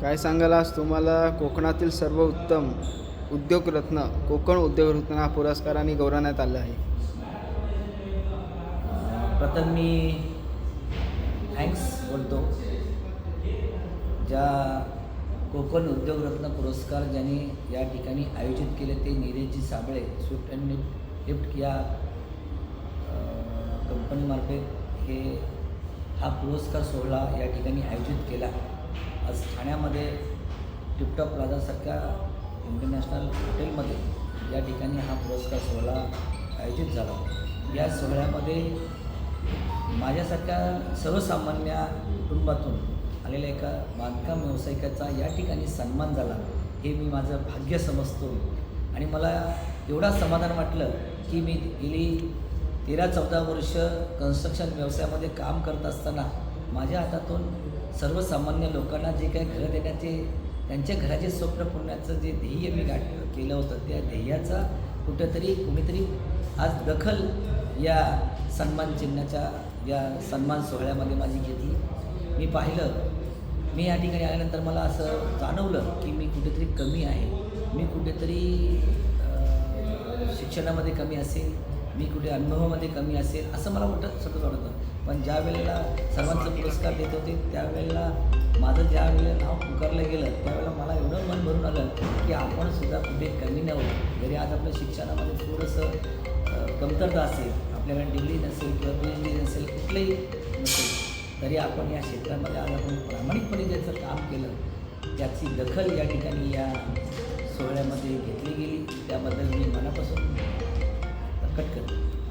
काय सांगाल आज तुम्हाला कोकणातील सर्वोत्तम उद्योगरत्न कोकण उद्योगरत्न हा पुरस्काराने गौरवण्यात आला आहे. प्रथम मी थँक्स बोलतो ज्या कोकण उद्योगरत्न पुरस्कार ज्यांनी या ठिकाणी आयोजित केले ते Neeraj ji Sable Swift and lift या कंपनीमार्फत हे हा पुरस्कार सोहळा या ठिकाणी आयोजित केला. आज ठाण्यामध्ये टिपटॉप प्लाझासारख्या इंटरनॅशनल हॉटेलमध्ये या ठिकाणी हा पुरस्कार सोहळा आयोजित झाला. या सोहळ्यामध्ये माझ्यासारख्या सर्वसामान्य कुटुंबातून आलेल्या एका बांधकाम व्यावसायिकाचा या ठिकाणी सन्मान झाला हे मी माझं भाग्य समजतो. आणि मला एवढा समाधान वाटलं की मी गेली 13-14 वर्ष कन्स्ट्रक्शन व्यवसायामध्ये काम करत असताना माझ्या हातातून सर्वसामान्य लोकांना जे काही घरं देण्याचे त्यांच्या घराचे स्वप्न पुरण्याचं जे ध्येय मी केलं होतं त्या ध्येयाचा कुणीतरी आज दखल या सन्मान चिन्हाच्या या सन्मान सोहळ्यामध्ये माझी घेतली. मी पाहिलं, मी या ठिकाणी आल्यानंतर मला असं जाणवलं की मी कुठेतरी कमी आहे, मी कुठेतरी शिक्षणामध्ये कमी असेल, मी कुठे अनुभवामध्ये कमी असेल असं मला स्वतःच वाटत होतं. पण ज्या वेळेला सर्वांचं पुरस्कार देत होते त्यावेळेला माझं ज्या वेळेला नाव पुकारलं गेलं त्यावेळेला मला एवढं मन भरून आलं की आपणसुद्धा कुठे कमी नव्हतं. जरी आज आपल्या शिक्षणामध्ये थोडंसं कमतरता असेल, आपल्याकडे डिग्री नसेल किंवा PhD नसेल, कुठलंही नसेल, तरी आपण या क्षेत्रामध्ये आज आपण प्रामाणिकपणे ज्याचं काम केलं त्याची दखल या ठिकाणी या सोहळ्यामध्ये घेतली गेली. त्याबद्दल मी मनापासून प्रकट करतो.